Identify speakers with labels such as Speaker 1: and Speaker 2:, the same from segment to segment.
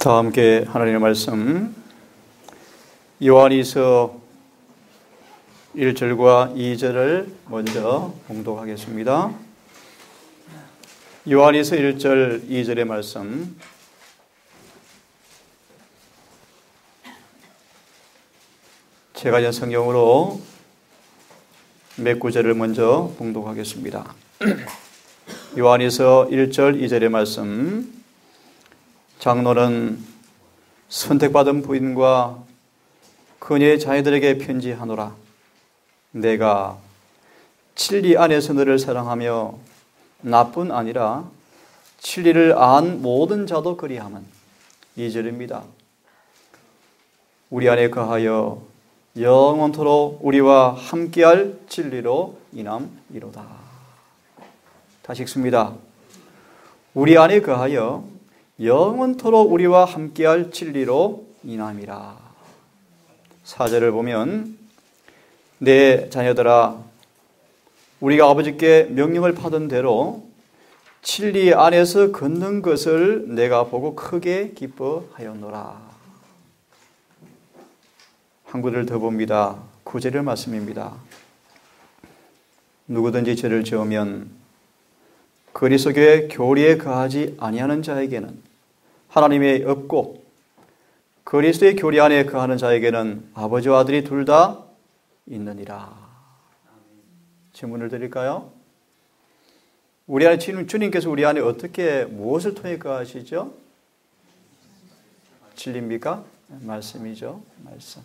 Speaker 1: 다 함께 하나님의 말씀 요한이서 1절과 2절을 먼저 봉독하겠습니다. 요한이서 1절 2절의 말씀 제가 전 성경으로 몇 구절을 먼저 봉독하겠습니다. 요한이서 1절 2절의 말씀 장로는 선택받은 부인과 그녀의 자녀들에게 편지하노라. 내가 진리 안에서 너를 사랑하며 나뿐 아니라 진리를 안 모든 자도 그리함은 2절입니다. 우리 안에 거하여 영원토록 우리와 함께할 진리로 인함이로다. 다시 읽습니다. 우리 안에 거하여 영원토록 우리와 함께할 진리로 인함이라. 4절을 보면 내 자녀들아 우리가 아버지께 명령을 받은 대로 진리 안에서 걷는 것을 내가 보고 크게 기뻐하였노라. 한 구절 더 봅니다. 9절의 말씀입니다. 누구든지 죄를 지으면 그리스도의 교리에 거하지 아니하는 자에게는 하나님의 없고 그리스도의 교리 안에 거하는 자에게는 아버지와 아들이 둘 다 있느니라. 질문을 드릴까요? 우리 안에 주님께서 우리 안에 어떻게 무엇을 통해 거하시죠? 진리입니까? 말씀이죠. 말씀.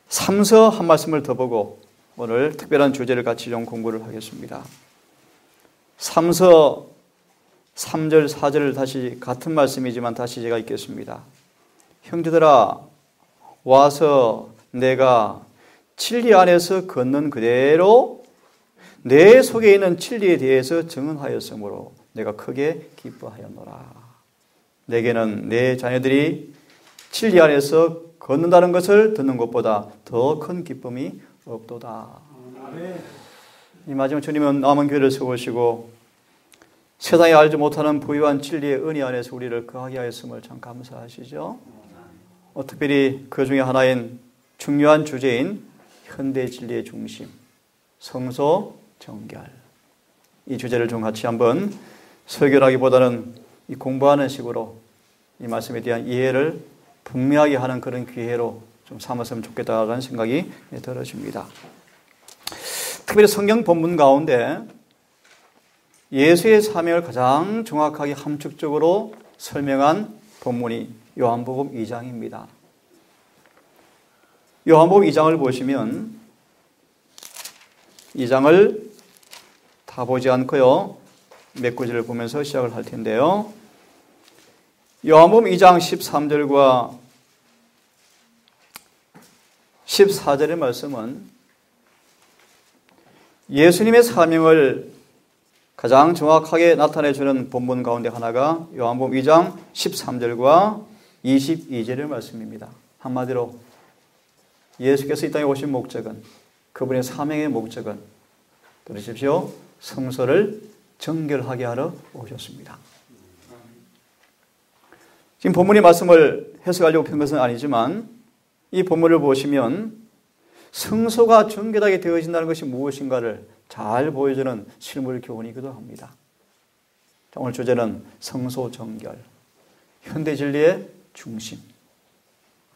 Speaker 1: 삼서 한 말씀을 더 보고 오늘 특별한 주제를 같이 좀 공부를 하겠습니다. 삼서 3절 4절을 다시 같은 말씀이지만 다시 제가 읽겠습니다. 형제들아 와서 내가 진리 안에서 걷는 그대로 내 속에 있는 진리에 대해서 증언하였으므로 내가 크게 기뻐하였노라. 내게는 내 자녀들이 진리 안에서 걷는다는 것을 듣는 것보다 더 큰 기쁨이 없도다. 이 마지막 주님은 남은 교회를 세우시고 세상에 알지 못하는 부유한 진리의 은혜 안에서 우리를 거하게 하였음을 참 감사하시죠. 특별히 그 중에 하나인 중요한 주제인 현대 진리의 중심, 성소 정결. 이 주제를 좀 같이 한번 설교라기보다는 공부하는 식으로 이 말씀에 대한 이해를 분명하게 하는 그런 기회로 좀 삼았으면 좋겠다라는 생각이 들어집니다. 특별히 성경 본문 가운데 예수의 사명을 가장 정확하게 함축적으로 설명한 본문이 요한복음 2장입니다. 요한복음 2장을 보시면 2장을 다 보지 않고요. 몇 구절을 보면서 시작을 할 텐데요. 요한복음 2장 13절과 14절의 말씀은 예수님의 사명을 가장 정확하게 나타내주는 본문 가운데 하나가 요한복음 2장 13절과 22절의 말씀입니다. 한마디로 예수께서 이 땅에 오신 목적은, 그분의 사명의 목적은, 들으십시오, 성소를 정결하게 하러 오셨습니다. 지금 본문의 말씀을 해석하려고 편 것은 아니지만 이 본문을 보시면 성소가 정결하게 되어진다는 것이 무엇인가를 잘 보여주는 실물 교훈이기도 합니다. 오늘 주제는 성소 정결, 현대 진리의 중심.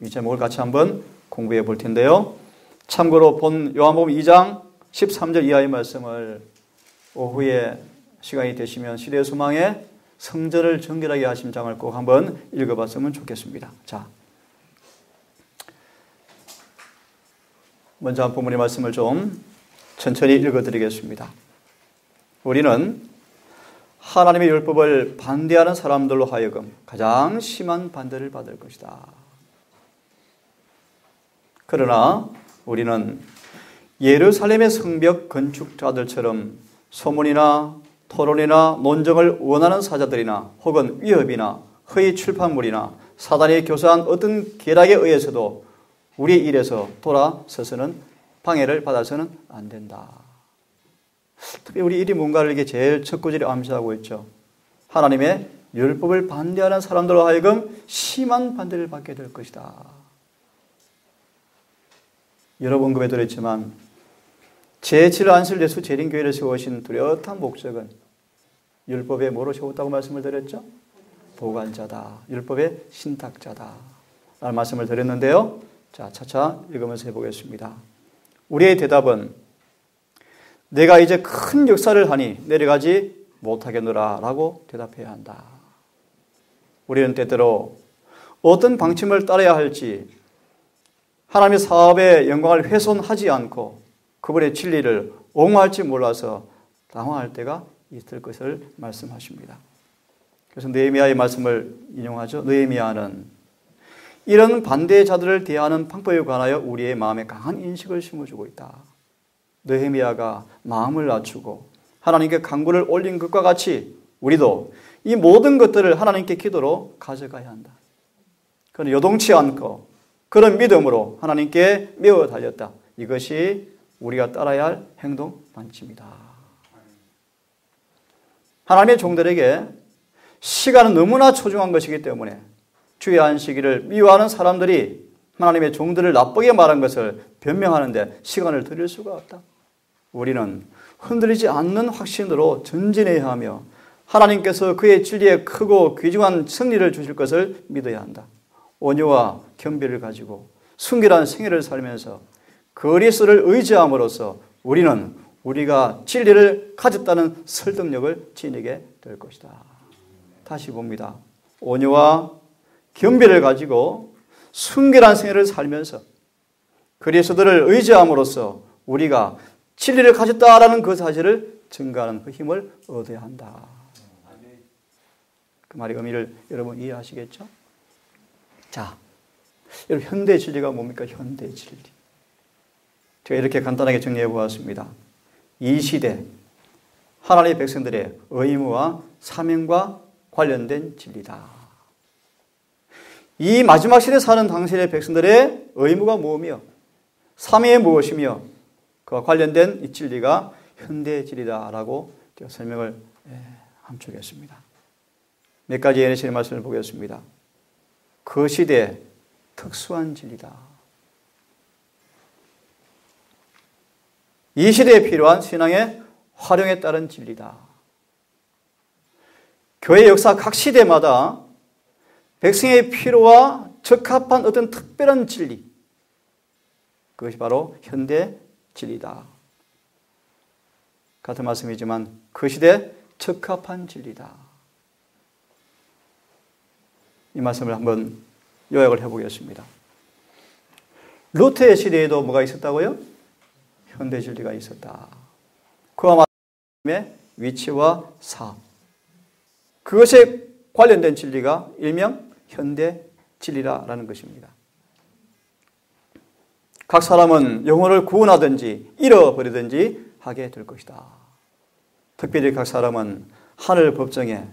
Speaker 1: 이 제목을 같이 한번 공부해 볼 텐데요. 참고로 본 요한복음 2장 13절 이하의 말씀을 오후에 시간이 되시면 시대의 소망에 성전을 정결하게 하신 장을 꼭 한번 읽어봤으면 좋겠습니다. 자, 먼저 한 본문의 말씀을 좀 천천히 읽어드리겠습니다. 우리는 하나님의 율법을 반대하는 사람들로 하여금 가장 심한 반대를 받을 것이다. 그러나 우리는 예루살렘의 성벽 건축자들처럼 소문이나 토론이나 논쟁을 원하는 사자들이나 혹은 위협이나 허위 출판물이나 사단이 교사한 어떤 계략에 의해서도 우리의 일에서 돌아서서는 방해를 받아서는 안 된다. 특히 우리 일이 뭔가를 이게 제일 첫 구절에 암시하고 있죠. 하나님의 율법을 반대하는 사람들로 하여금 심한 반대를 받게 될 것이다. 여러 번 언급해 드렸지만 제7 안식일 예수 재림교회를 세우신 뚜렷한 목적은 율법에 뭐로 세웠다고 말씀을 드렸죠? 보관자다. 율법의 신탁자다. 라는 말씀을 드렸는데요. 자, 차차 읽으면서 해보겠습니다. 우리의 대답은 내가 이제 큰 역사를 하니 내려가지 못하겠노라 라고 대답해야 한다. 우리는 때때로 어떤 방침을 따라야 할지 하나님의 사업의 영광을 훼손하지 않고 그분의 진리를 옹호할지 몰라서 당황할 때가 있을 것을 말씀하십니다. 그래서 느헤미야의 말씀을 인용하죠. 느헤미야는 이런 반대자들을 대하는 방법에 관하여 우리의 마음에 강한 인식을 심어주고 있다. 느헤미야가 마음을 낮추고 하나님께 간구를 올린 것과 같이 우리도 이 모든 것들을 하나님께 기도로 가져가야 한다. 그는 요동치 않고 그런 믿음으로 하나님께 메어 달렸다. 이것이 우리가 따라야 할 행동 방침이다. 하나님의 종들에게 시간은 너무나 소중한 것이기 때문에 주의 안식일을 미워하는 사람들이 하나님의 종들을 나쁘게 말한 것을 변명하는데 시간을 들일 수가 없다. 우리는 흔들리지 않는 확신으로 전진해야 하며 하나님께서 그의 진리에 크고 귀중한 승리를 주실 것을 믿어야 한다. 온유와 겸비를 가지고 순결한 생애를 살면서 그리스도를 의지함으로써 우리는 우리가 진리를 가졌다는 설득력을 지니게 될 것이다. 다시 봅니다. 온유와 겸비를 가지고 순결한 생애를 살면서 그리스도를 의지함으로써 우리가 진리를 가졌다라는 그 사실을 증거하는 그 힘을 얻어야 한다. 그 말의 의미를 여러분 이해하시겠죠? 자, 여러분 현대 진리가 뭡니까? 현대 진리. 제가 이렇게 간단하게 정리해 보았습니다. 이 시대 하나님의 백성들의 의무와 사명과 관련된 진리다. 이 마지막 시대에 사는 당시의 백성들의 의무가 무엇이며 사명이 무엇이며 그와 관련된 이 진리가 현대 진리다라고 설명을 함축했습니다. 몇 가지 예시의 말씀을 보겠습니다. 그 시대의 특수한 진리다. 이 시대에 필요한 신앙의 활용에 따른 진리다. 교회 역사 각 시대마다 백성의 필요와 적합한 어떤 특별한 진리, 그것이 바로 현대 진리다. 같은 말씀이지만 그 시대에 적합한 진리다. 이 말씀을 한번 요약을 해보겠습니다. 루터의 시대에도 뭐가 있었다고요? 현대 진리가 있었다. 그와 마침의 위치와 사업, 그것에 관련된 진리가 일명 현대 진리라는 것입니다. 각 사람은 영혼을 구원하든지 잃어버리든지 하게 될 것이다. 특별히 각 사람은 하늘 법정에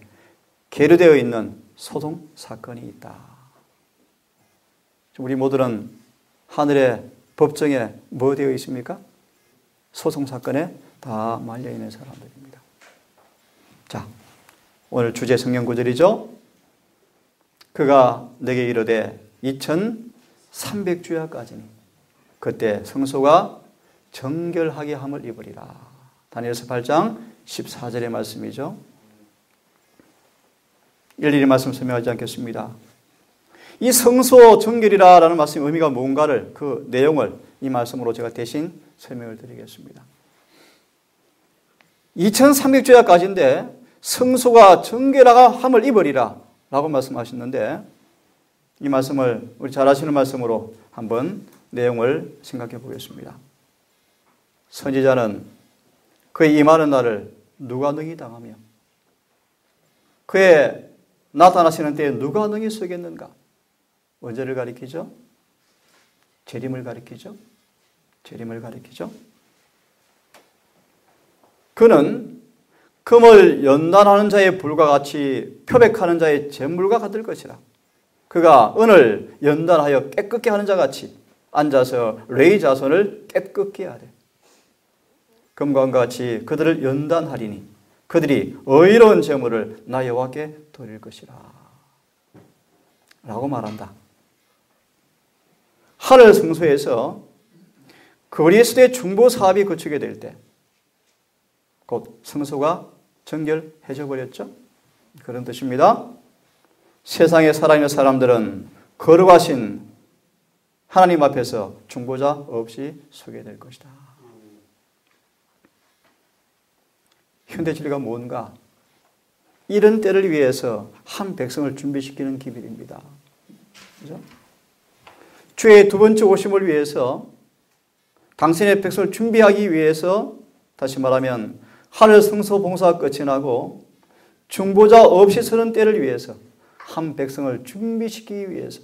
Speaker 1: 계류되어 있는 소송 사건이 있다. 우리 모두는 하늘의 법정에 뭐 되어 있습니까? 소송 사건에 다 말려 있는 사람들입니다. 자, 오늘 주제 성경 구절이죠. 그가 내게 이르되 2300주야까지니 그때 성소가 정결하게 함을 입으리라. 다니엘서 8장 14절의 말씀이죠. 일일이 말씀 설명하지 않겠습니다. 이 성소 정결이라는 말씀의 의미가 뭔가를, 그 내용을 이 말씀으로 제가 대신 설명을 드리겠습니다. 2300주야까지인데 성소가 정결함을 입으리라 라고 말씀하셨는데, 이 말씀을 우리 잘 아시는 말씀으로 한번 내용을 생각해 보겠습니다. 선지자는 그의 임하는 날을 누가 능히 당하며 그의 나타나시는 때에 누가 능히 서겠는가? 언제를 가리키죠? 재림을 가리키죠? 재림을 가리키죠? 그는 금을 연단하는 자의 불과 같이 표백하는 자의 재물과 같을 것이라. 그가 은을 연단하여 깨끗게 하는 자 같이 앉아서 레위 자손을 깨끗게 하되 금과 같이 그들을 연단하리니 그들이 의로운 제물을 나 여호와께 드릴 것이라 라고 말한다. 하늘 성소에서 그리스도의 중보 사업이 거치게 될 때 곧 성소가 정결해져 버렸죠. 그런 뜻입니다. 세상에 살아있는 사람들은 거룩하신 하나님 앞에서 중보자 없이 서게 될 것이다. 현대진리가 뭔가? 이런 때를 위해서 한 백성을 준비시키는 기밀입니다. 그죠? 주의 두 번째 오심을 위해서 당신의 백성을 준비하기 위해서 다시 말하면 하늘 성소 봉사가 끝이 나고 중보자 없이 서는 때를 위해서 한 백성을 준비시키기 위해서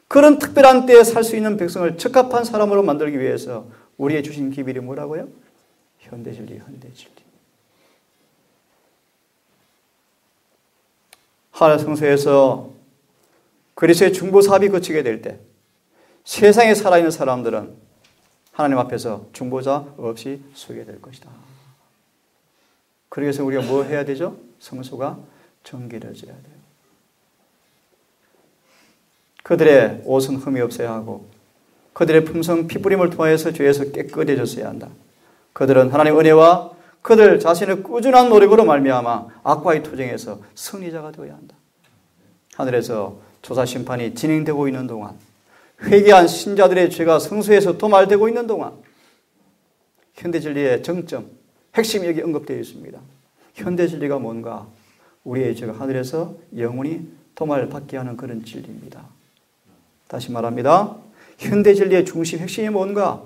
Speaker 1: 그런 특별한 때에 살 수 있는 백성을 적합한 사람으로 만들기 위해서 우리의 주신 기밀이 뭐라고요? 현대진리, 현대진리. 하늘 성소에서 그리스도의 중보 사업이 거치게 될 때 세상에 살아있는 사람들은 하나님 앞에서 중보자 없이 서게 될 것이다. 그래서 우리가 뭐 해야 되죠? 성소가 정결해져야 돼요. 그들의 옷은 흠이 없어야 하고 그들의 품성 피부림을 통해서 죄에서 깨끗해졌어야 한다. 그들은 하나님의 은혜와 그들 자신의 꾸준한 노력으로 말미암아 악과의 투쟁에서 승리자가 되어야 한다. 하늘에서 조사 심판이 진행되고 있는 동안 회개한 신자들의 죄가 성소에서 도말되고 있는 동안 현대진리의 정점, 핵심이 여기 언급되어 있습니다. 현대진리가 뭔가? 우리의 죄가 하늘에서 영원히 도말받게 하는 그런 진리입니다. 다시 말합니다. 현대진리의 중심, 핵심이 뭔가?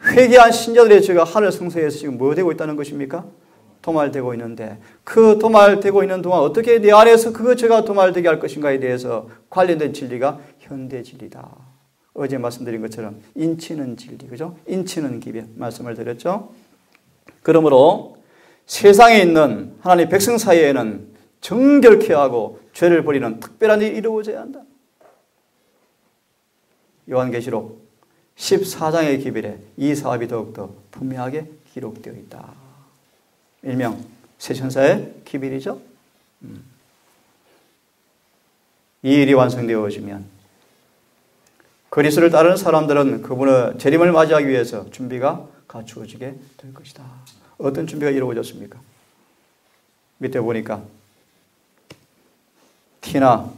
Speaker 1: 회개한 신자들의 죄가 하늘 성소에서 지금 뭐 되고 있다는 것입니까? 도말되고 있는데 그 도말되고 있는 동안 어떻게 내 안에서 그 죄가 도말되게 할 것인가에 대해서 관련된 진리가 현대진리다. 어제 말씀드린 것처럼 인치는 진리, 그죠? 인치는 기변 말씀을 드렸죠. 그러므로 세상에 있는 하나님의 백성 사이에는 정결케 하고 죄를 버리는 특별한 일이 이루어져야 한다. 요한계시록 14장의 기별에 이 사업이 더욱더 분명하게 기록되어 있다. 일명 세천사의 기별이죠. 이 일이 완성되어지면 그리스도를 따르는 사람들은 그분의 재림을 맞이하기 위해서 준비가 갖추어지게 될 것이다. 어떤 준비가 이루어졌습니까? 밑에 보니까 티나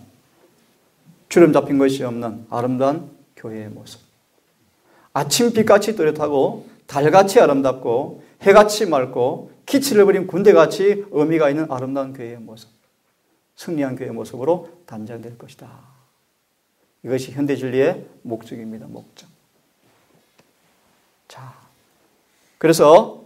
Speaker 1: 주름 잡힌 것이 없는 아름다운 교회의 모습. 아침빛같이 또렷하고 달같이 아름답고 해같이 맑고 기치를 버린 군대같이 의미가 있는 아름다운 교회의 모습. 승리한 교회의 모습으로 단장될 것이다. 이것이 현대진리의 목적입니다. 목적. 자, 그래서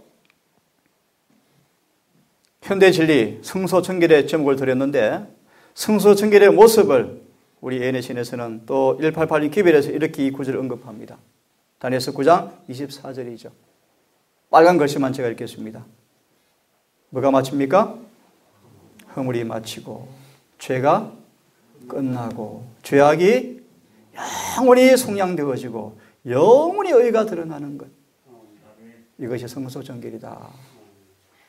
Speaker 1: 현대진리 성소 정결의 제목을 드렸는데 성소 정결의 모습을 우리 예내신에서는 또 188년 기별에서 이렇게 이 구절을 언급합니다. 다니엘서 9장 24절이죠. 빨간 글씨만 제가 읽겠습니다. 뭐가 마칩니까? 허물이 마치고 죄가 끝나고 죄악이 영원히 속량되어지고 영원히 의가 드러나는 것. 이것이 성소 정결이다.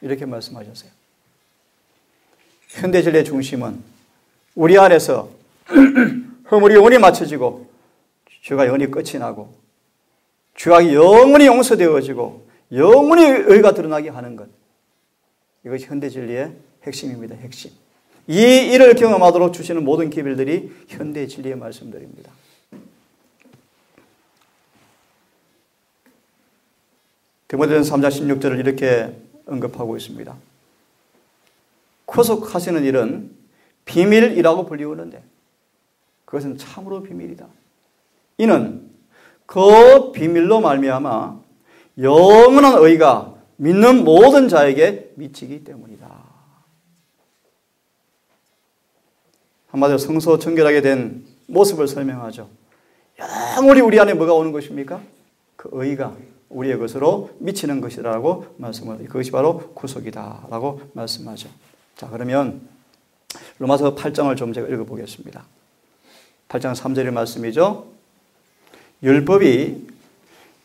Speaker 1: 이렇게 말씀하셨어요. 현대진리의 중심은 우리 안에서 허물이 영원히 맞춰지고 죄가 영원히 끝이 나고 죄악이 영원히 용서되어지고 영원히 의가 드러나게 하는 것. 이것이 현대진리의 핵심입니다. 핵심. 이 일을 경험하도록 주시는 모든 기별들이 현대진리의 말씀들입니다. 디모데전서 3장 16절을 이렇게 언급하고 있습니다. 구속하시는 일은 비밀이라고 불리우는데 그것은 참으로 비밀이다. 이는 그 비밀로 말미암아 영원한 의가 믿는 모든 자에게 미치기 때문이다. 한마디로 성소 정결하게 된 모습을 설명하죠. 영원히 우리 안에 뭐가 오는 것입니까? 그 의가 우리의 것으로 미치는 것이라고 말씀을, 그것이 바로 구속이다라고 말씀하죠. 자, 그러면 로마서 8장을 좀 제가 읽어보겠습니다. 8장 3절의 말씀이죠. 율법이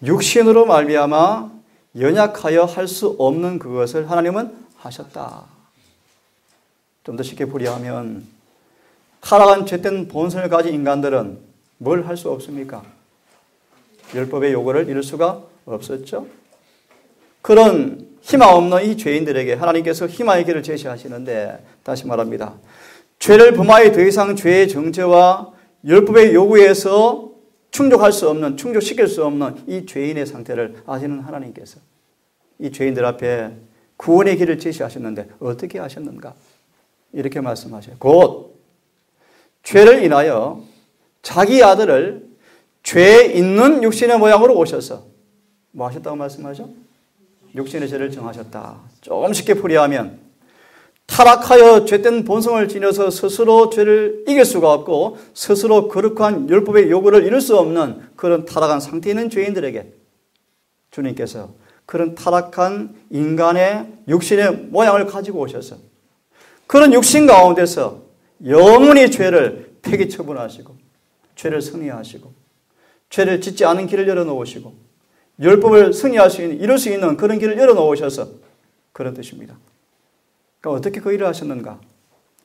Speaker 1: 육신으로 말미암아 연약하여 할 수 없는 그것을 하나님은 하셨다. 좀 더 쉽게 풀이하면 타락한 죄된 본성을 가진 인간들은 뭘 할 수 없습니까? 율법의 요구를 이룰 수가 없었죠. 그런 희망 없는 이 죄인들에게 하나님께서 희망의 길을 제시하시는데, 다시 말합니다. 죄를 범하여 더 이상 죄의 정죄와 율법의 요구에서 충족할 수 없는, 충족시킬 수 없는 이 죄인의 상태를 아시는 하나님께서 이 죄인들 앞에 구원의 길을 제시하셨는데 어떻게 하셨는가? 이렇게 말씀하셔요. 곧 죄를 인하여 자기 아들을 죄 있는 육신의 모양으로 오셔서 뭐 하셨다고 말씀하죠? 육신의 죄를 정하셨다. 조금 쉽게 풀이하면 타락하여 죄된 본성을 지녀서 스스로 죄를 이길 수가 없고 스스로 거룩한 율법의 요구를 이룰 수 없는 그런 타락한 상태에 있는 죄인들에게 주님께서 그런 타락한 인간의 육신의 모양을 가지고 오셔서 그런 육신 가운데서 영원히 죄를 폐기 처분하시고 죄를 승리하시고 죄를 짓지 않은 길을 열어놓으시고 율법을 승리할 수 있는, 이룰 수 있는 그런 길을 열어놓으셔서 그런 뜻입니다. 그러니까 어떻게 그 일을 하셨는가?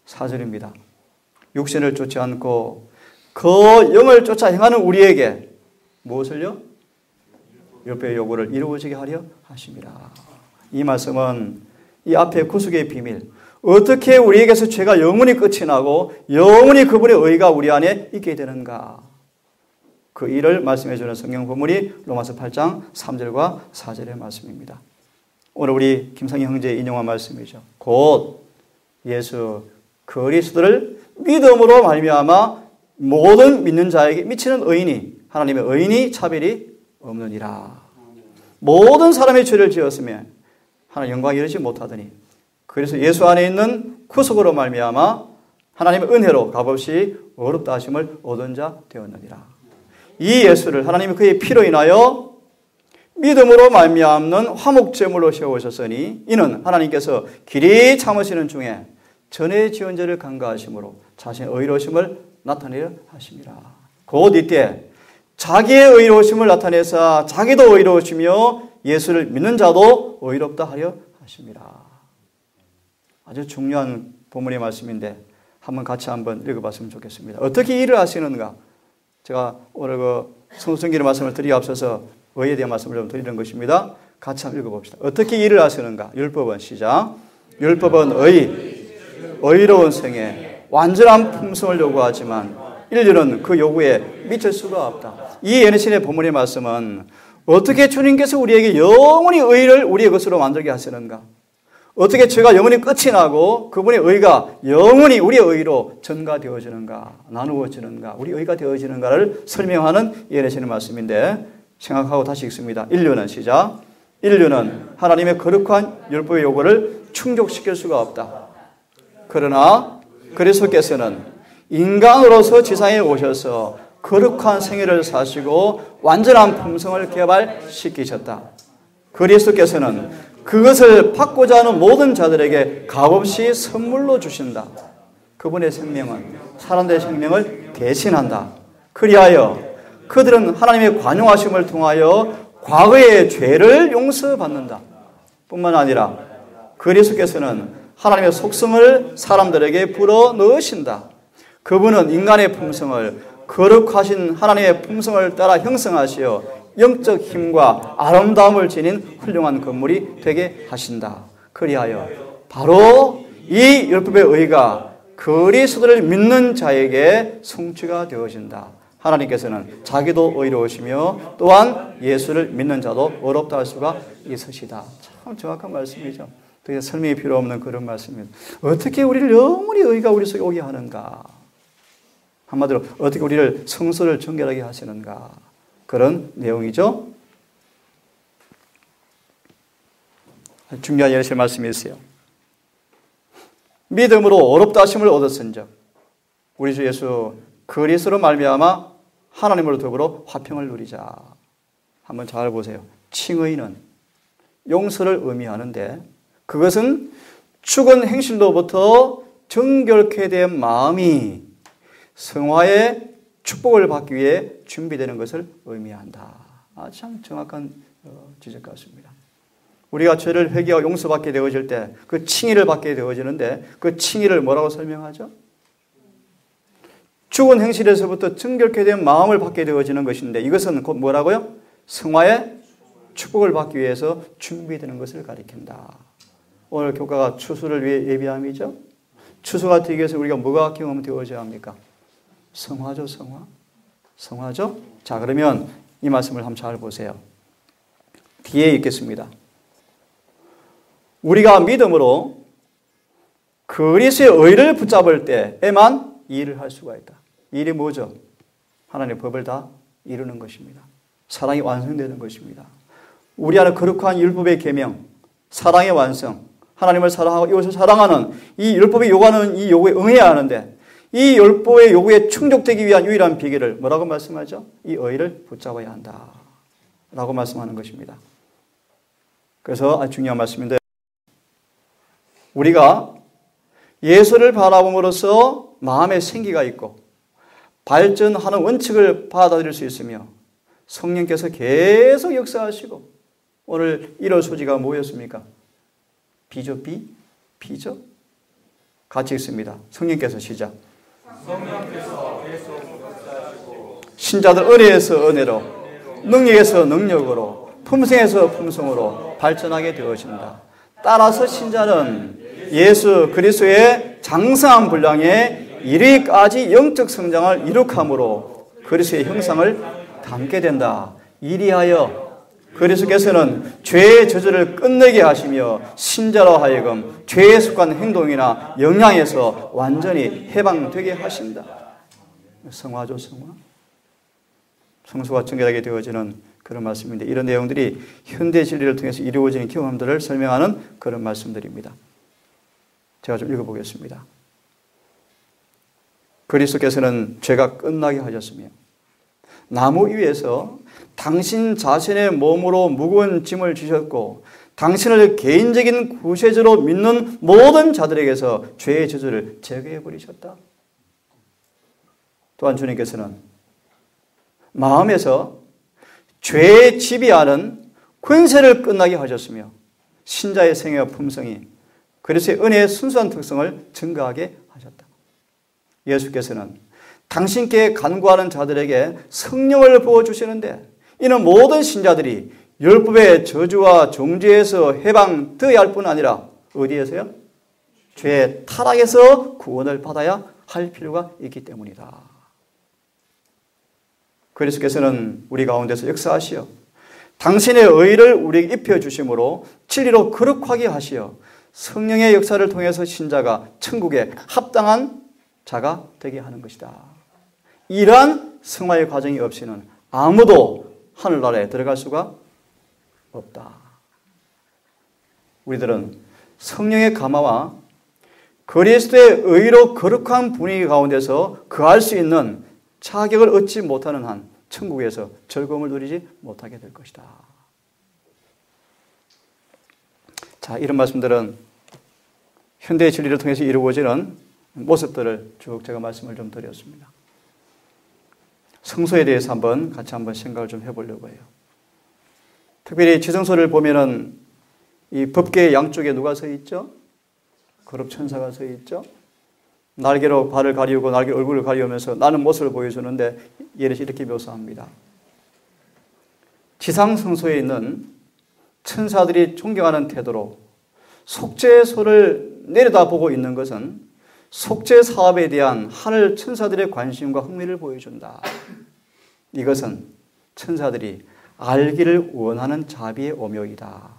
Speaker 1: 4절입니다. 육신을 쫓지 않고 그 영을 쫓아 행하는 우리에게 무엇을요? 율법의 요구를 이루어지게 하려 하심이라. 이 말씀은 이 앞에 구속의 비밀, 어떻게 우리에게서 죄가 영원히 끝이 나고 영원히 그분의 의가 우리 안에 있게 되는가, 그 일을 말씀해 주는 성경 본문이 로마서 8장 3절과 4절의 말씀입니다. 오늘 우리 김성희 형제의 인용한 말씀이죠. 곧 예수 그리스도를 믿음으로 말미암아 모든 믿는 자에게 미치는 의인이, 하나님의 의인이 차별이 없느니라. 모든 사람의 죄를 지었으며 하나님 영광에 이르지 못하더니 그래서 예수 안에 있는 구속으로 말미암아 하나님의 은혜로 값없이 어렵다 하심을 얻은 자 되었느니라. 이 예수를 하나님이 그의 피로 인하여 믿음으로 말미암는 화목제물로 세우셨으니 이는 하나님께서 길이 참으시는 중에 전에 지은 죄를 간과하심으로 자신의 의로우심을 나타내려 하심이라. 곧 이때 자기의 의로우심을 나타내사 자기도 의로우시며 예수를 믿는 자도 의롭다 하려 하심이라. 아주 중요한 본문의 말씀인데 한번 같이 한번 읽어봤으면 좋겠습니다. 어떻게 일을 하시는가? 제가 오늘 그 성수성기의 말씀을 드리기 앞서서 의에 대한 말씀을 좀 드리는 것입니다. 같이 한번 읽어봅시다. 어떻게 일을 하시는가? 율법은 시작. 율법은 의로운 생에 완전한 품성을 요구하지만 인류는 그 요구에 미칠 수가 없다. 이 예언의 본문의 말씀은 어떻게 주님께서 우리에게 영원히 의를 우리의 것으로 만들게 하시는가? 어떻게 죄가 영원히 끝이 나고 그분의 의가 영원히 우리의 의로 전가되어지는가, 나누어지는가, 우리 의가 되어지는가를 설명하는 예언의 말씀인데 생각하고 다시 읽습니다. 인류는 시작. 인류는 하나님의 거룩한 율법의 요구를 충족시킬 수가 없다. 그러나 그리스도께서는 인간으로서 지상에 오셔서 거룩한 생애를 사시고 완전한 품성을 개발시키셨다. 그리스도께서는 그것을 받고자 하는 모든 자들에게 값없이 선물로 주신다. 그분의 생명은 사람들의 생명을 대신한다. 그리하여 그들은 하나님의 관용하심을 통하여 과거의 죄를 용서받는다. 뿐만 아니라 그리스도께서는 하나님의 속성을 사람들에게 불어 넣으신다. 그분은 인간의 품성을 거룩하신 하나님의 품성을 따라 형성하시어 영적 힘과 아름다움을 지닌 훌륭한 건물이 되게 하신다. 그리하여 바로 이 율법의 의가 그리스도를 믿는 자에게 성취가 되어진다. 하나님께서는 자기도 의로우시며 또한 예수를 믿는 자도 어렵다 할 수가 있으시다. 참 정확한 말씀이죠. 되게 설명이 필요 없는 그런 말씀입니다. 어떻게 우리를 영원히 의가 우리 속에 오게 하는가? 한마디로 어떻게 우리를 성소를 정결하게 하시는가? 그런 내용이죠. 중요한 예언의 말씀이 있어요. 믿음으로 어렵다 하심을 얻었은즉 우리 주 예수 그리스도로 말미암아 하나님으로 더불어 화평을 누리자. 한번 잘 보세요. 칭의는 용서를 의미하는데 그것은 죽은 행실로부터 정결케 된 마음이 성화의 축복을 받기 위해 준비되는 것을 의미한다. 참 정확한 지적 같습니다. 우리가 죄를 회개하고 용서받게 되어질 때 그 칭의를 받게 되어지는데 그 칭의를 뭐라고 설명하죠? 죽은 행실에서부터 정결케 된 마음을 받게 되어지는 것인데 이것은 곧 뭐라고요? 성화의 축복을 받기 위해서 준비되는 것을 가리킨다. 오늘 교과가 추수를 위해 예비함이죠. 추수가 되기 위해서 우리가 뭐가 경험되어져야 합니까? 성화죠, 성화. 성화죠. 자, 그러면 이 말씀을 한번 잘 보세요. 뒤에 있겠습니다. 우리가 믿음으로 그리스도의 의를 붙잡을 때에만 이 일을 할 수가 있다. 이 일이 뭐죠? 하나님의 법을 다 이루는 것입니다. 사랑이 완성되는 것입니다. 우리 안에 거룩한 율법의 계명, 사랑의 완성, 하나님을 사랑하고 이웃을 사랑하는 이 율법이 요구하는 이 요구에 응해야 하는데 이 율법의 요구에 충족되기 위한 유일한 비결을 뭐라고 말씀하죠? 이 의를 붙잡아야 한다. 라고 말씀하는 것입니다. 그래서 아주 중요한 말씀인데 우리가 예수를 바라봄으로써 마음의 생기가 있고 발전하는 원칙을 받아들일 수 있으며 성령께서 계속 역사하시고 오늘 1월 소지가 뭐였습니까? 비죠, 비? 비죠? 같이 읽습니다. 성령께서 시작. 성령께서 계속 역사하시고 신자들 은혜에서 은혜로 능력에서 능력으로 품성에서 품성으로 발전하게 되어진다. 따라서 신자는 예수 그리스도의 장성한 분량에 이르기까지 영적 성장을 이룩함으로 그리스도의 형상을 담게 된다. 이리하여 그리스도께서는 죄의 저주를 끝내게 하시며 신자로 하여금 죄에 속한 행동이나 영향에서 완전히 해방되게 하신다. 성화죠, 성화. 성수가 정결하게 되어지는 그런 말씀인데 이런 내용들이 현대 진리를 통해서 이루어지는 경험들을 설명하는 그런 말씀들입니다. 제가 좀 읽어보겠습니다. 그리스도께서는 죄가 끝나게 하셨으며 나무 위에서 당신 자신의 몸으로 무거운 짐을 지셨고 당신을 개인적인 구세주로 믿는 모든 자들에게서 죄의 저주를 제거해 버리셨다. 또한 주님께서는 마음에서 죄의 지배하는 권세를 끝나게 하셨으며 신자의 생애와 품성이 그리스도의 은혜의 순수한 특성을 증가하게 하셨다. 예수께서는 당신께 간구하는 자들에게 성령을 부어주시는데 이는 모든 신자들이 율법의 저주와 종죄에서 해방되어야 할 뿐 아니라 어디에서요? 죄의 타락에서 구원을 받아야 할 필요가 있기 때문이다. 그리스도께서는 우리 가운데서 역사하시어 당신의 의를 우리에게 입혀주심으로 진리로 거룩하게 하시어 성령의 역사를 통해서 신자가 천국에 합당한 자가 되게 하는 것이다. 이러한 성화의 과정이 없이는 아무도 하늘나라에 들어갈 수가 없다. 우리들은 성령의 감화와 그리스도의 의로 거룩한 분위기 가운데서 거할 수 있는 자격을 얻지 못하는 한 천국에서 즐거움을 누리지 못하게 될 것이다. 자, 이런 말씀들은 현대의 진리를 통해서 이루어지는 모습들을 쭉 제가 말씀을 좀 드렸습니다. 성소에 대해서 같이 한번 생각을 좀 해보려고 해요. 특별히 지성소를 보면은 이 법궤의 양쪽에 누가 서 있죠? 거룩 천사가 서 있죠? 날개로 발을 가리우고 날개로 얼굴을 가리우면서 나는 모습을 보여주는데 예를 이렇게 묘사합니다. 지상 성소에 있는 천사들이 존경하는 태도로 속죄소를 내려다보고 있는 것은 속죄 사업에 대한 하늘 천사들의 관심과 흥미를 보여준다. 이것은 천사들이 알기를 원하는 자비의 오묘이다.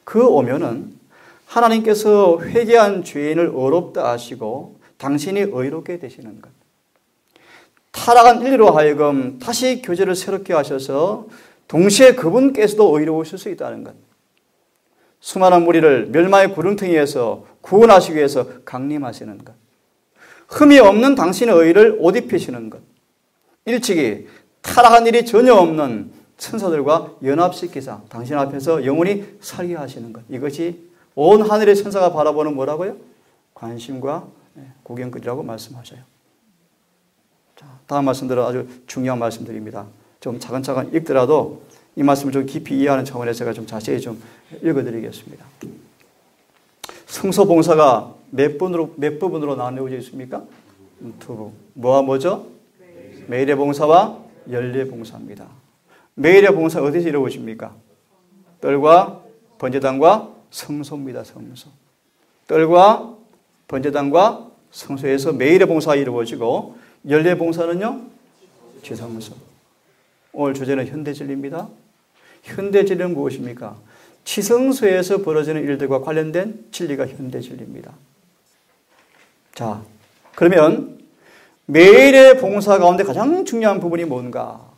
Speaker 1: 그 오묘는 하나님께서 회개한 죄인을 의롭다 하시고 당신이 의롭게 되시는 것. 타락한 인류로 하여금 다시 교제를 새롭게 하셔서 동시에 그분께서도 의로우실 수 있다는 것. 수많은 무리를 멸망의 구렁텅이에서 구원하시기 위해서 강림하시는 것. 흠이 없는 당신의 의를 옷 입히시는 것. 일찍이 타락한 일이 전혀 없는 천사들과 연합시키사 당신 앞에서 영원히 살게 하시는 것. 이것이 온 하늘의 천사가 바라보는 뭐라고요? 관심과 구경거리라고 말씀하셔요. 자, 다음 말씀들은 아주 중요한 말씀들입니다. 좀 차근차근 읽더라도 이 말씀을 좀 깊이 이해하는 차원에서 제가 좀 자세히 좀 읽어드리겠습니다. 성소봉사가 몇 부분으로 나누어져 있습니까? 두 부분. 뭐와 뭐죠? 매일의 봉사와 연례 봉사입니다. 매일의 봉사 어디서 이루어집니까? 뜰과 번제단과 성소입니다. 성소. 뜰과 번제단과 성소에서 매일의 봉사가 이루어지고 연례 봉사는요? 지성소. 오늘 주제는 현대진리입니다. 현대진리는 무엇입니까? 지성소에서 벌어지는 일들과 관련된 진리가 현대진리입니다. 자, 그러면 매일의 봉사 가운데 가장 중요한 부분이 뭔가?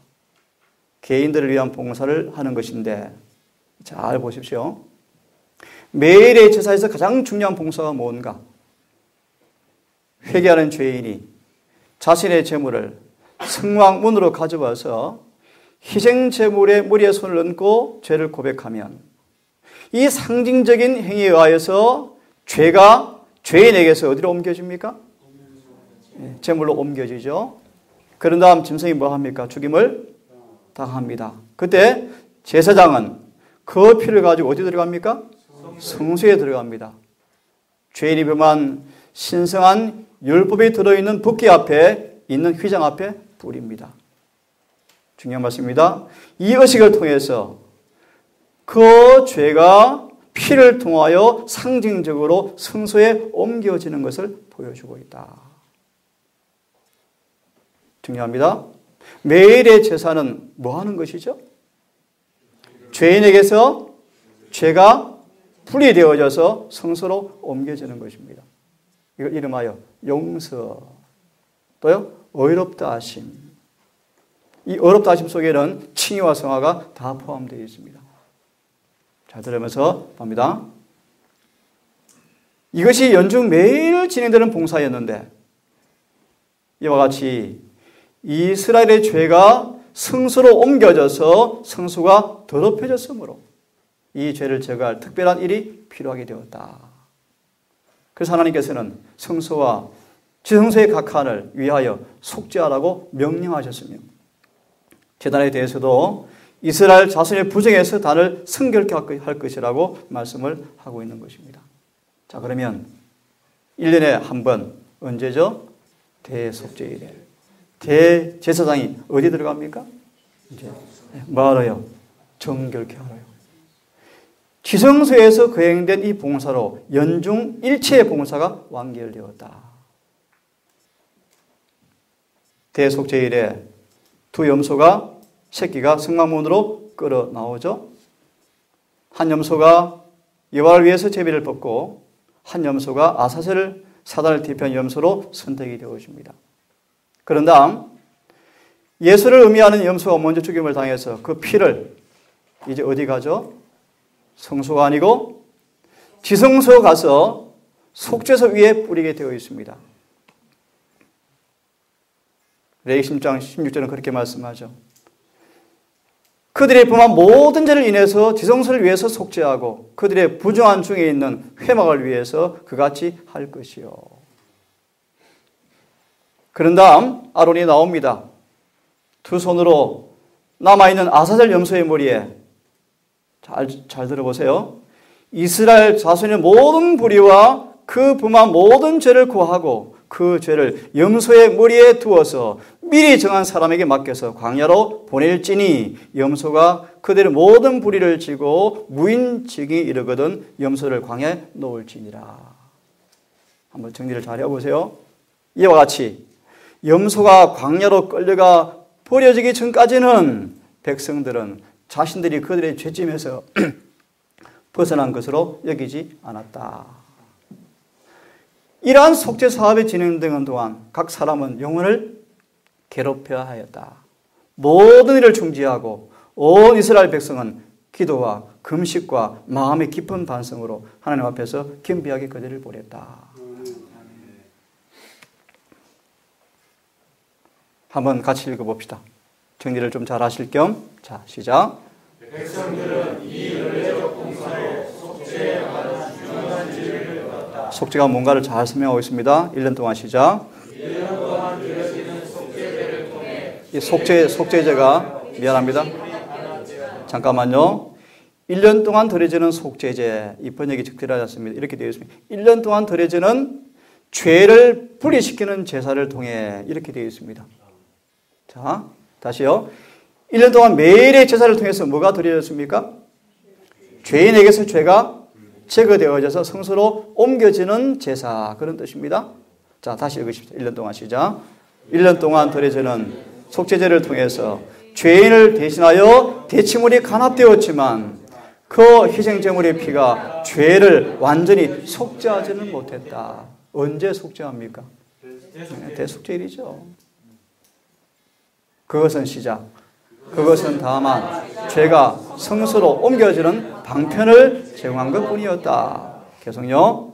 Speaker 1: 개인들을 위한 봉사를 하는 것인데 잘 보십시오. 매일의 제사에서 가장 중요한 봉사가 뭔가? 회개하는 죄인이 자신의 재물을 성왕문으로 가져와서 희생 제물의 머리에 손을 얹고 죄를 고백하면 이 상징적인 행위에 의하여서 죄가 죄인에게서 어디로 옮겨집니까? 제물로 옮겨지죠. 그런 다음 짐승이 뭐 합니까? 죽임을 당합니다. 그때 제사장은 그 피를 가지고 어디 들어갑니까? 성소에 들어갑니다. 죄인이 범한 신성한 율법이 들어있는 붓기 앞에 있는 휘장 앞에 뿌립니다. 중요한 말씀입니다. 이 의식을 통해서 그 죄가 피를 통하여 상징적으로 성소에 옮겨지는 것을 보여주고 있다. 중요합니다. 매일의 제사는 뭐 하는 것이죠? 죄인에게서 죄가 분리되어져서 성소로 옮겨지는 것입니다. 이걸 이름하여 용서, 또요 의롭다 하심. 이 의롭다 하심 속에는 칭의와 성화가 다 포함되어 있습니다. 잘 들으면서 봅니다. 이것이 연중 매일 진행되는 봉사였는데 이와 같이 이스라엘의 죄가 성소로 옮겨져서 성소가 더럽혀졌으므로 이 죄를 제거할 특별한 일이 필요하게 되었다. 그래서 하나님께서는 성소와 지성소의 각 칸을 위하여 속죄하라고 명령하셨으며 제단에 대해서도 이스라엘 자손의 부정에서 단을 성결케 할 것이라고 말씀을 하고 있는 것입니다. 자, 그러면 1년에 한 번 언제죠? 대속죄일에 대제사장이 어디 들어갑니까? 이제 뭐 하러요? 정결케 하러요. 지성소에서 거행된 이 봉사로 연중 일체의 봉사가 완결되었다. 대속죄일에 두 염소가 새끼가 성막문으로 끌어 나오죠. 한 염소가 여호와를 위해서 제비를 벗고 한 염소가 아사셀을 사단을 대표한 염소로 선택이 되어집니다. 그런 다음 예수를 의미하는 염소가 먼저 죽임을 당해서 그 피를 이제 어디 가죠? 성소가 아니고 지성소 가서 속죄소 위에 뿌리게 되어 있습니다. 레위기 10장 16절은 그렇게 말씀하죠. 그들이 범한 모든 죄를 인해서 지성소를 위해서 속죄하고 그들의 부정한 중에 있는 회막을 위해서 그같이 할 것이요. 그런 다음 아론이 나옵니다. 두 손으로 남아있는 아사셀 염소의 머리에 잘 들어보세요. 이스라엘 자손의 모든 불의와 그 범한 모든 죄를 고하고 그 죄를 염소의 머리에 두어서 미리 정한 사람에게 맡겨서 광야로 보낼지니 염소가 그들의 모든 불의를 지고 무인증이 이르거든 염소를 광야에 놓을지니라. 한번 정리를 잘 해보세요. 이와 같이 염소가 광야로 끌려가 버려지기 전까지는 백성들은 자신들이 그들의 죄짐에서 벗어난 것으로 여기지 않았다. 이러한 속죄 사업이 진행되는 동안 각 사람은 영혼을 괴롭혀야 하였다. 모든 일을 중지하고 온 이스라엘 백성은 기도와 금식과 마음의 깊은 반성으로 하나님 앞에서 겸비하게 그들을 보냈다. 한번 같이 읽어봅시다. 정리를 좀 잘 하실 겸. 자, 시작. 백성들은 이 연례적 봉사로 속죄에 관한 중요한 진리를 배웠다. 속죄가 뭔가를 잘 설명하고 있습니다. 1년 동안 시작. 1년 동안 드려지는 속죄제를 통해 이 속죄제가 미안합니다. 잠깐만요. 1년 동안 드려지는 속죄제, 이 번역이 적절하지 않습니다. 이렇게 되어 있습니다. 1년 동안 드려지는 죄를 분리시키는 제사를 통해 이렇게 되어 있습니다. 자, 다시요. 1년 동안 매일의 제사를 통해서 뭐가 드려졌습니까? 죄인에게서 죄가 제거되어져서 성소로 옮겨지는 제사, 그런 뜻입니다. 자, 다시 읽으십시오. 1년 동안 시작. 1년 동안 드려지는 속죄제를 통해서 죄인을 대신하여 대치물이 간합되었지만 그 희생제물의 피가 죄를 완전히 속죄하지는 못했다. 언제 속죄합니까? 대속죄일이죠. 그것은 시작. 그것은 다만 죄가 성소로 옮겨지는 방편을 제공한 것뿐이었다. 계속요.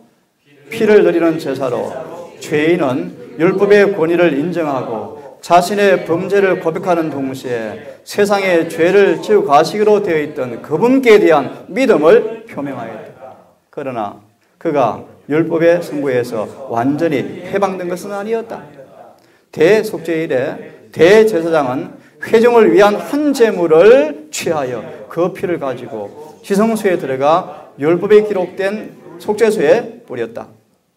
Speaker 1: 피를 드리는 제사로 죄인은 율법의 권위를 인정하고 자신의 범죄를 고백하는 동시에 세상의 죄를 지고 가시기로 되어 있던 그분께 대한 믿음을 표명하였다. 그러나 그가 율법의 승부에서 완전히 해방된 것은 아니었다. 대속죄일에 대제사장은 회중을 위한 한 제물을 취하여 그 피를 가지고 지성소에 들어가 율법에 기록된 속죄소에 뿌렸다.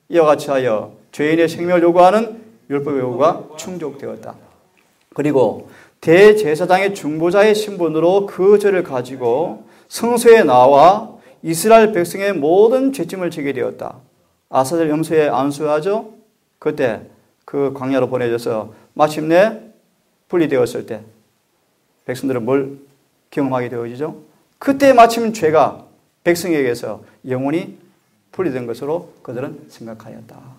Speaker 1: 이와 같이 하여 죄인의 생명을 요구하는 율법의 요구가 충족되었다. 그리고 대제사장의 중보자의 신분으로 그 죄를 가지고 성소에 나와 이스라엘 백성의 모든 죄짐을 지게 되었다. 아사셀 염소에 안수하죠. 그때 그 광야로 보내져서 마침내 분리되었을 때 백성들은 뭘 경험하게 되어지죠? 그때 마침 죄가 백성에게서 영원히 분리된 것으로 그들은 생각하였다.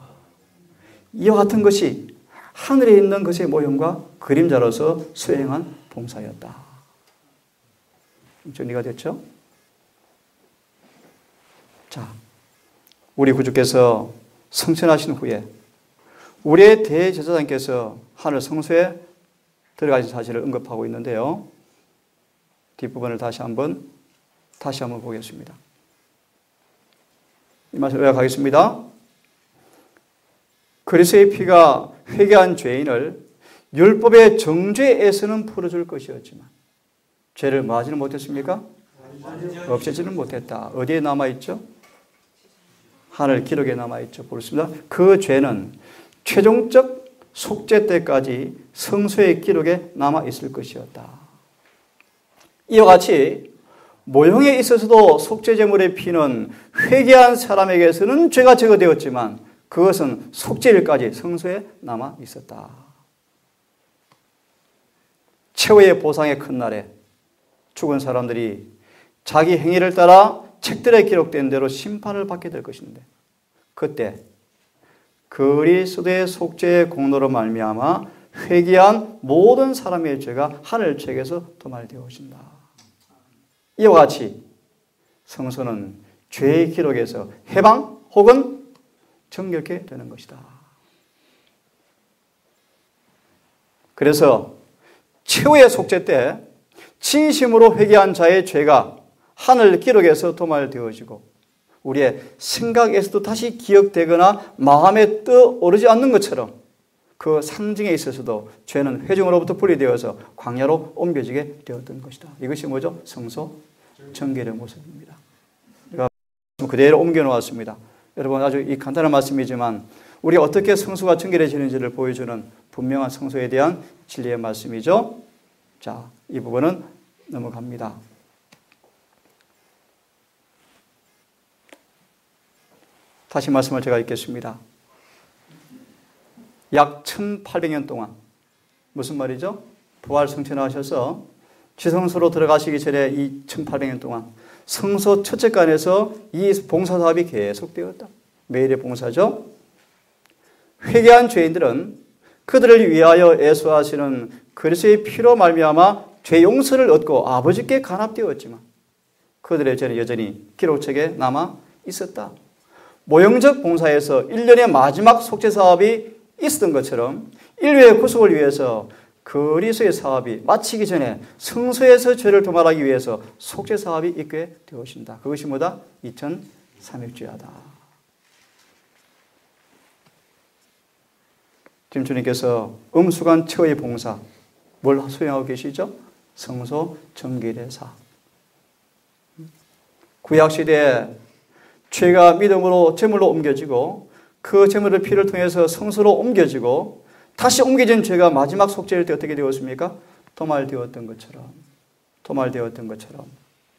Speaker 1: 이와 같은 것이 하늘에 있는 것의 모형과 그림자로서 수행한 봉사였다. 정리가 됐죠? 자, 우리 구주께서 성천하신 후에 우리의 대제사장께서 하늘 성소에 들어가신 사실을 언급하고 있는데요. 뒷부분을 다시 한번 보겠습니다. 이 말씀 요약하겠습니다. 그리스도의 피가 회개한 죄인을 율법의 정죄에서는 풀어줄 것이었지만 죄를 뭐 하지는 못했습니까? 없애지는 못했다. 어디에 남아있죠? 하늘 기록에 남아있죠. 그렇습니다. 그 죄는 최종적 속죄 때까지 성소의 기록에 남아있을 것이었다. 이와 같이 모형에 있어서도 속죄제물의 피는 회개한 사람에게서는 죄가 제거되었지만 그것은 속죄일까지 성소에 남아 있었다. 최후의 보상의 큰 날에 죽은 사람들이 자기 행위를 따라 책들에 기록된 대로 심판을 받게 될 것인데 그때 그리스도의 속죄의 공로로 말미암아 회개한 모든 사람의 죄가 하늘 책에서 도말되어진다. 이와 같이 성소는 죄의 기록에서 해방 혹은 정결케 되는 것이다. 그래서 최후의 속죄 때 진심으로 회개한 자의 죄가 하늘 기록에서 도말되어지고 우리의 생각에서도 다시 기억되거나 마음에 떠오르지 않는 것처럼 그 상징에 있어서도 죄는 회중으로부터 분리되어서 광야로 옮겨지게 되었던 것이다. 이것이 뭐죠? 성소 정결의 모습입니다. 제가 그대로 옮겨 놓았습니다. 여러분 아주 이 간단한 말씀이지만 우리가 어떻게 성소가 정결해지는지를 보여주는 분명한 성소에 대한 진리의 말씀이죠. 자, 이 부분은 넘어갑니다. 다시 말씀을 제가 읽겠습니다. 약 1800년 동안 무슨 말이죠? 부활 성천하셔서 지성소로 들어가시기 전에 이 1800년 동안 성소 첫째간에서 이 봉사사업이 계속되었다. 매일의 봉사죠. 회개한 죄인들은 그들을 위하여 애수하시는 그리스도의 피로 말미암아 죄 용서를 얻고 아버지께 간합되었지만 그들의 죄는 여전히 기록책에 남아 있었다. 모형적 봉사에서 1년의 마지막 속죄 사업이 있었던 것처럼 인류의 구속을 위해서 그리스도의 사업이 마치기 전에 성소에서 죄를 도말하기 위해서 속죄 사업이 있게 되어진다. 그것이 뭐다? 2300주야다. 지금 주님께서 엄숙한 최후의 봉사 뭘 수행하고 계시죠? 성소 정결의 사. 구약시대에 죄가 믿음으로 제물로 옮겨지고 그 제물의 피를 통해서 성소로 옮겨지고 다시 옮겨진 죄가 마지막 속죄일 때 어떻게 되었습니까? 도말되었던 것처럼.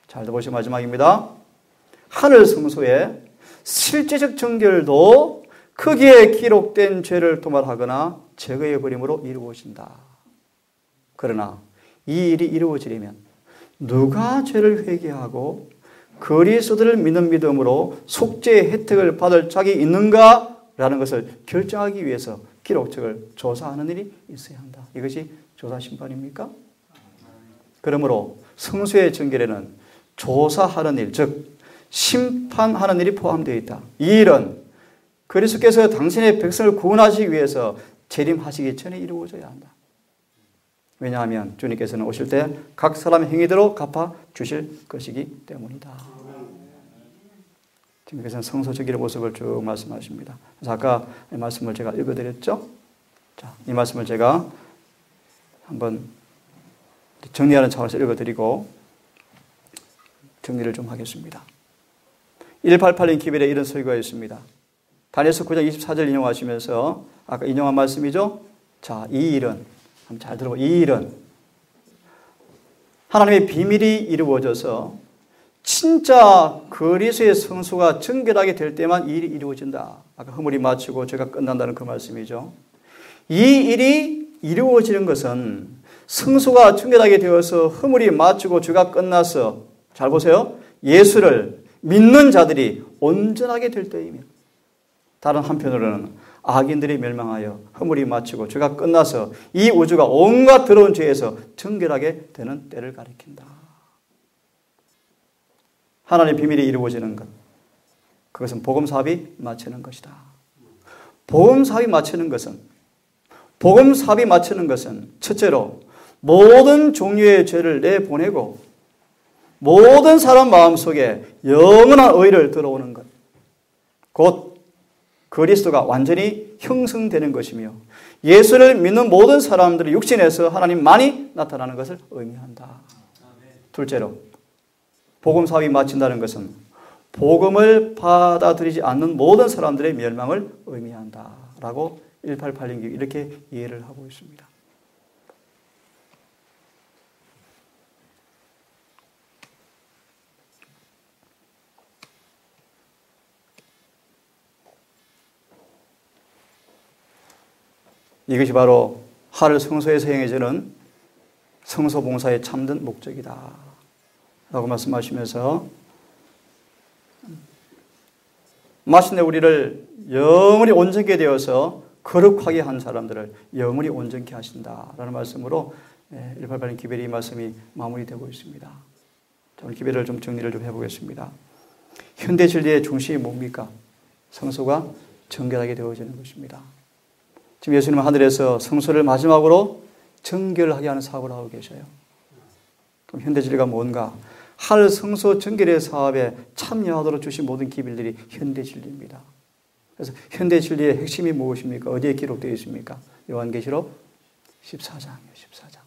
Speaker 1: 잘 들어보시고 마지막입니다. 하늘 성소의 실제적 정결도 거기에 기록된 죄를 도말하거나 제거해버림으로 이루어진다. 그러나 이 일이 이루어지려면 누가 죄를 회개하고 그리스도를 믿는 믿음으로 속죄의 혜택을 받을 자격이 있는가라는 것을 결정하기 위해서 기록책을 조사하는 일이 있어야 한다. 이것이 조사심판입니까? 그러므로 성소의 정결에는 조사하는 일, 즉 심판하는 일이 포함되어 있다. 이 일은 그리스도께서 당신의 백성을 구원하시기 위해서 재림하시기 전에 이루어져야 한다. 왜냐하면 주님께서는 오실 때 각 사람의 행위대로 갚아 주실 것이기 때문이다. 주님께서는 성소 정결의 모습을 쭉 말씀하십니다. 그래서 아까 이 말씀을 제가 읽어드렸죠. 자, 이 말씀을 제가 한번 정리하는 차원에서 읽어드리고 정리를 좀 하겠습니다. 1882년 기별에 이런 설교가 있습니다. 다니엘서 9장 24절 인용하시면서 아까 인용한 말씀이죠. 자, 이 일은 한번 잘 들어보. 이 일은 하나님의 비밀이 이루어져서 진짜 그리스도의 성소가 정결하게 될 때만 이 일이 이루어진다. 아까 허물이 마치고 죄가 끝난다는 그 말씀이죠. 이 일이 이루어지는 것은 성소가 정결하게 되어서 허물이 마치고 죄가 끝나서 잘 보세요. 예수를 믿는 자들이 온전하게 될 때이며 다른 한편으로는 악인들이 멸망하여 허물이 마치고 죄가 끝나서 이 우주가 온갖 더러운 죄에서 정결하게 되는 때를 가리킨다. 하나님의 비밀이 이루어지는 것, 그것은 복음사업이 마치는 것이다. 복음사업이 마치는 것은 첫째로 모든 종류의 죄를 내보내고 모든 사람 마음속에 영원한 의를 들어오는 것, 곧 그리스도가 완전히 형성되는 것이며 예수를 믿는 모든 사람들의 육신에서 하나님만이 나타나는 것을 의미한다. 둘째로 복음 사업이 마친다는 것은 복음을 받아들이지 않는 모든 사람들의 멸망을 의미한다 라고 1882년 이렇게 이해를 하고 있습니다. 이것이 바로 하늘 성소에서 행해지는 성소 봉사의 참된 목적이다 라고 말씀하시면서 마침내 우리를 영원히 온전케 되어서 거룩하게 한 사람들을 영원히 온전케 하신다라는 말씀으로 1882년 기별의 이 말씀이 마무리되고 있습니다. 오늘 기별을 좀 정리를 좀 해보겠습니다. 현대 진리의 중심이 뭡니까? 성소가 정결하게 되어지는 것입니다. 지금 예수님은 하늘에서 성소를 마지막으로 정결하게 하는 사업을 하고 계셔요. 그럼 현대 진리가 뭔가? 하늘 성소 정결의 사업에 참여하도록 주신 모든 기별들이 현대 진리입니다. 그래서 현대 진리의 핵심이 무엇입니까? 어디에 기록되어 있습니까? 요한계시록 14장이에요. 14장.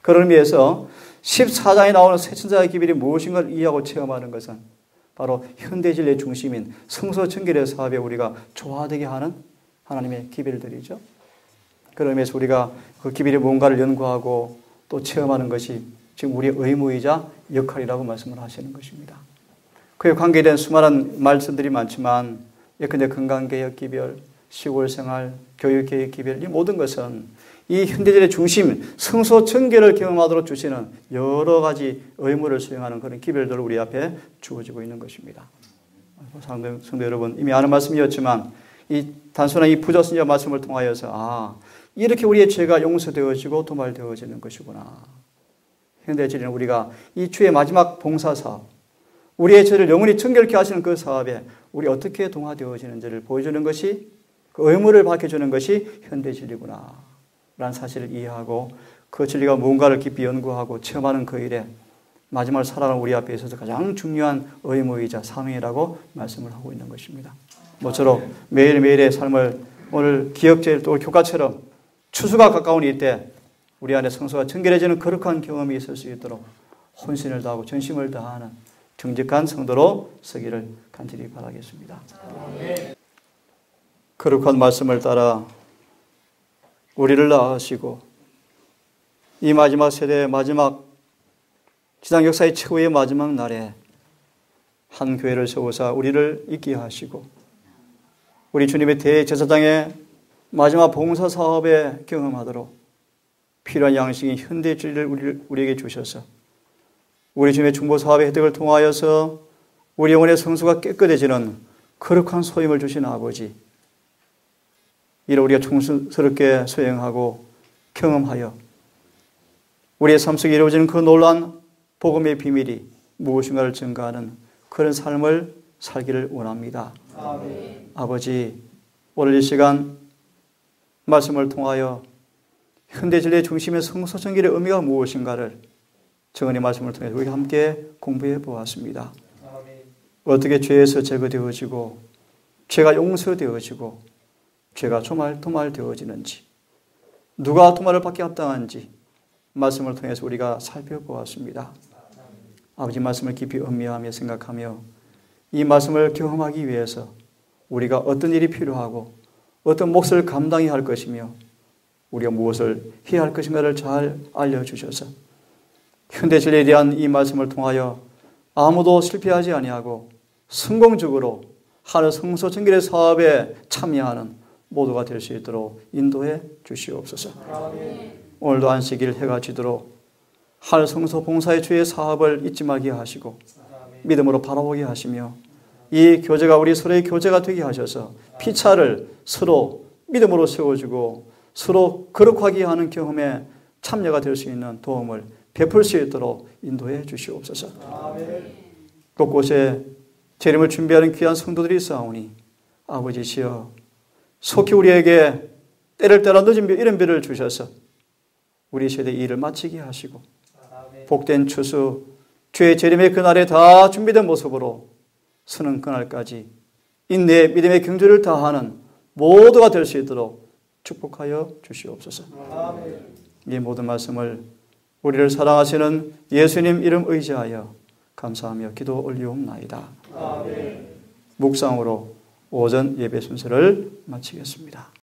Speaker 1: 그런 의미에서 14장에 나오는 새천자의 기별이 무엇인가를 이해하고 체험하는 것은 바로 현대 진리의 중심인 성소 정결의 사업에 우리가 조화되게 하는 하나님의 기별들이죠. 그런 의미에서 우리가 그 기별이 뭔가를 연구하고 또 체험하는 것이 지금 우리의 의무이자 역할이라고 말씀을 하시는 것입니다. 그에 관계된 수많은 말씀들이 많지만 예컨대 건강개혁 기별, 시골생활, 교육개혁 기별 이 모든 것은 이 현대인의 중심 성소 정결을 경험하도록 주시는 여러 가지 의무를 수행하는 그런 기별들을 우리 앞에 주어지고 있는 것입니다. 성도 여러분, 이미 아는 말씀이었지만 이 단순한 이 부자 선지자 말씀을 통하여서 이렇게 우리의 죄가 용서되어지고 도말되어지는 것이구나. 현대 진리는 우리가 이 주의 마지막 봉사사업, 우리의 죄를 영원히 정결케 하시는 그 사업에 우리 어떻게 동화되어지는지를 보여주는 것이 그 의무를 밝혀주는 것이 현대 진리구나 라는 사실을 이해하고 그 진리가 무언가를 깊이 연구하고 체험하는 그 일에 마지막을 살아가는 우리 앞에 있어서 가장 중요한 의무이자 사명이라고 말씀을 하고 있는 것입니다. 모쪼록 매일매일의 삶을 오늘 기억제일 또 교과처럼 추수가 가까운 이때 우리 안에 성소가 정결해지는 거룩한 경험이 있을 수 있도록 혼신을 다하고 전심을 다하는 정직한 성도로 서기를 간절히 바라겠습니다. 거룩한 말씀을 따라 우리를 낳으시고 이 마지막 세대의 마지막 지상 역사의 최후의 마지막 날에 한 교회를 세우사 우리를 있게 하시고 우리 주님의 대제사장의 마지막 봉사 사업에 경험하도록 필요한 양식인 현대 진리를 우리에게 주셔서 우리 주님의 중보 사업의 혜택을 통하여서 우리 영혼의 성수가 깨끗해지는 거룩한 소임을 주신 아버지, 이를 우리가 충성스럽게 수행하고 경험하여 우리의 삶 속에 이루어지는 그 놀라운 복음의 비밀이 무엇인가를 증거하는 그런 삶을 살기를 원합니다. 아멘. 아버지, 오늘 이 시간 말씀을 통하여 현대 진리의 중심의 성소 정결의 의미가 무엇인가를 정언의 말씀을 통해서 우리 함께 공부해 보았습니다. 아멘. 어떻게 죄에서 제거되어지고 죄가 용서되어지고 죄가 도말되어지는지, 누가 도말을 받게 합당한지 말씀을 통해서 우리가 살펴보았습니다. 아버지 말씀을 깊이 음미하며 생각하며 이 말씀을 경험하기 위해서 우리가 어떤 일이 필요하고 어떤 몫을 감당해야 할 것이며 우리가 무엇을 해야 할 것인가를 잘 알려주셔서 현대 진리에 대한 이 말씀을 통하여 아무도 실패하지 아니하고 성공적으로 하늘 성소 정결의 사업에 참여하는 모두가 될 수 있도록 인도해 주시옵소서. 아멘. 오늘도 안식일 해가 지도록 하늘 성소 봉사의 주의 사업을 잊지 말게 하시고 믿음으로 바라보게 하시며 이 교제가 우리 서로의 교제가 되게 하셔서 피차를 서로 믿음으로 세워주고 서로 거룩하게 하는 경험에 참여가 될 수 있는 도움을 베풀 수 있도록 인도해 주시옵소서. 아멘. 곳곳에 재림을 준비하는 귀한 성도들이 있사오니 아버지시여 속히 우리에게 때를 따라 늦은 이런 비를 주셔서 우리 세대의 일을 마치게 하시고 복된 추수 주의 재림의 그날에 다 준비된 모습으로 서는 그날까지 인내의 믿음의 경주를 다하는 모두가 될 수 있도록 축복하여 주시옵소서. 아멘. 이 모든 말씀을 우리를 사랑하시는 예수님 이름 의지하여 감사하며 기도 올리옵나이다. 아멘. 묵상으로 오전 예배 순서를 마치겠습니다.